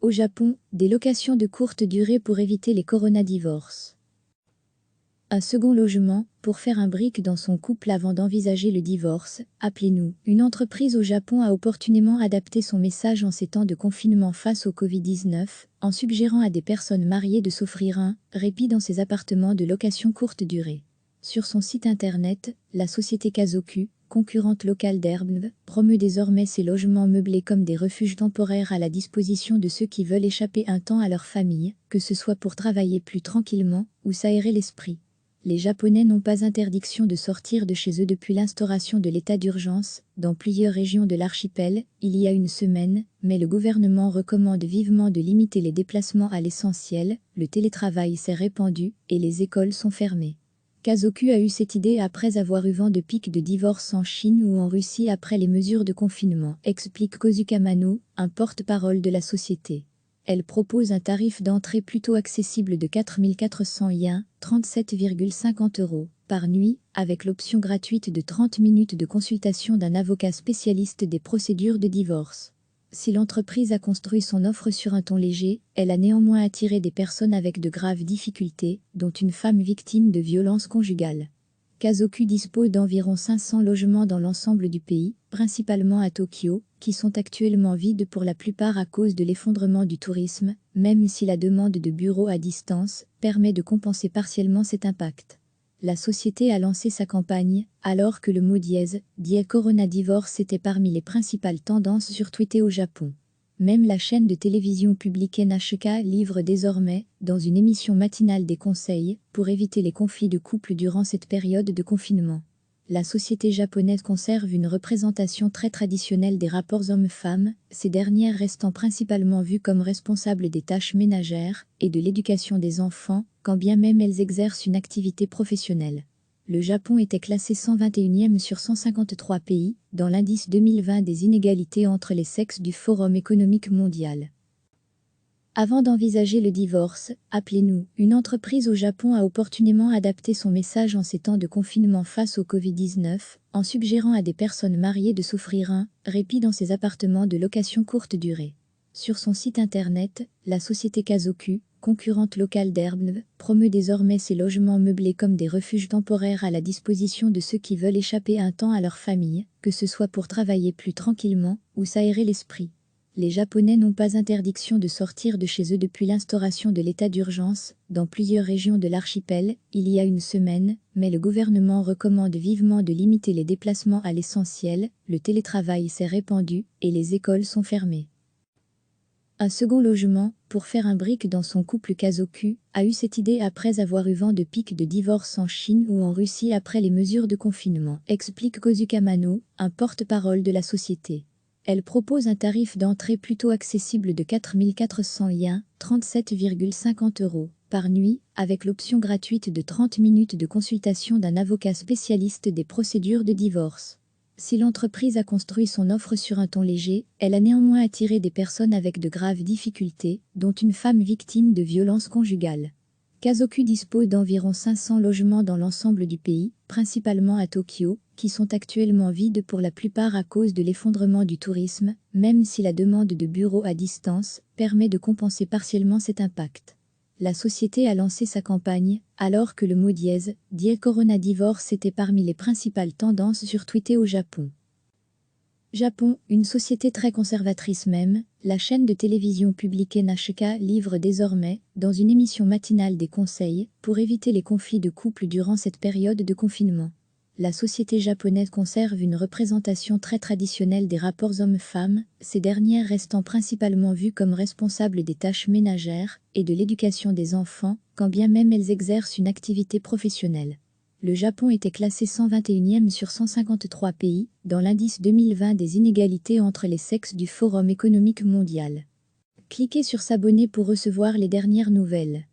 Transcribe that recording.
Au Japon, des locations de courte durée pour éviter les coronadivorces. Un second logement, pour faire un brick dans son couple avant d'envisager le divorce, appelez-nous. Une entreprise au Japon a opportunément adapté son message en ces temps de confinement face au Covid-19, en suggérant à des personnes mariées de s'offrir un répit dans ses appartements de location courte durée. Sur son site internet, la société Kazoku, concurrente locale d'Airbnb, promeut désormais ses logements meublés comme des refuges temporaires à la disposition de ceux qui veulent échapper un temps à leur famille, que ce soit pour travailler plus tranquillement ou s'aérer l'esprit. Les Japonais n'ont pas interdiction de sortir de chez eux depuis l'instauration de l'état d'urgence, dans plusieurs régions de l'archipel, il y a une semaine, mais le gouvernement recommande vivement de limiter les déplacements à l'essentiel, le télétravail s'est répandu, et les écoles sont fermées. Kazoku a eu cette idée après avoir eu vent de pics de divorce en Chine ou en Russie après les mesures de confinement, explique Kozuka Mano, un porte-parole de la société. Elle propose un tarif d'entrée plutôt accessible de 4 400 yens, 37,50 €, par nuit, avec l'option gratuite de 30 minutes de consultation d'un avocat spécialiste des procédures de divorce. Si l'entreprise a construit son offre sur un ton léger, elle a néanmoins attiré des personnes avec de graves difficultés, dont une femme victime de violences conjugales. Kazoku dispose d'environ 500 logements dans l'ensemble du pays, principalement à Tokyo, qui sont actuellement vides pour la plupart à cause de l'effondrement du tourisme, même si la demande de bureaux à distance permet de compenser partiellement cet impact. La société a lancé sa campagne, alors que le mot dièse, coronadivorce était parmi les principales tendances sur Twitter au Japon. Même la chaîne de télévision publique NHK livre désormais, dans une émission matinale des conseils, pour éviter les conflits de couple durant cette période de confinement. La société japonaise conserve une représentation très traditionnelle des rapports hommes-femmes, ces dernières restant principalement vues comme responsables des tâches ménagères et de l'éducation des enfants, quand bien même elles exercent une activité professionnelle. Le Japon était classé 121e sur 153 pays, dans l'indice 2020 des inégalités entre les sexes du Forum économique mondial. Avant d'envisager le divorce, appelez-nous. Une entreprise au Japon a opportunément adapté son message en ces temps de confinement face au Covid-19, en suggérant à des personnes mariées de s'offrir un répit dans ses appartements de location courte durée. Sur son site internet, la société Kazoku, concurrente locale d'Airbnb, promeut désormais ses logements meublés comme des refuges temporaires à la disposition de ceux qui veulent échapper un temps à leur famille, que ce soit pour travailler plus tranquillement ou s'aérer l'esprit. Les Japonais n'ont pas interdiction de sortir de chez eux depuis l'instauration de l'état d'urgence, dans plusieurs régions de l'archipel, il y a une semaine, mais le gouvernement recommande vivement de limiter les déplacements à l'essentiel, le télétravail s'est répandu, et les écoles sont fermées. Un second logement, pour faire un brick dans son couple Kazoku, a eu cette idée après avoir eu vent de pics de divorce en Chine ou en Russie après les mesures de confinement, explique Kozuka Mano, un porte-parole de la société. Elle propose un tarif d'entrée plutôt accessible de 4 400 yens, 37,50 €, par nuit, avec l'option gratuite de 30 minutes de consultation d'un avocat spécialiste des procédures de divorce. Si l'entreprise a construit son offre sur un ton léger, elle a néanmoins attiré des personnes avec de graves difficultés, dont une femme victime de violences conjugales. Kazoku dispose d'environ 500 logements dans l'ensemble du pays, principalement à Tokyo, qui sont actuellement vides pour la plupart à cause de l'effondrement du tourisme, même si la demande de bureaux à distance permet de compenser partiellement cet impact. La société a lancé sa campagne, alors que le mot dièse, coronadivorce était parmi les principales tendances sur Twitter au Japon. Japon, une société très conservatrice même, la chaîne de télévision publique NHK livre désormais, dans une émission matinale des conseils, pour éviter les conflits de couple durant cette période de confinement. La société japonaise conserve une représentation très traditionnelle des rapports hommes-femmes, ces dernières restant principalement vues comme responsables des tâches ménagères et de l'éducation des enfants, quand bien même elles exercent une activité professionnelle. Le Japon était classé 121e sur 153 pays, dans l'indice 2020 des inégalités entre les sexes du Forum économique mondial. Cliquez sur s'abonner pour recevoir les dernières nouvelles.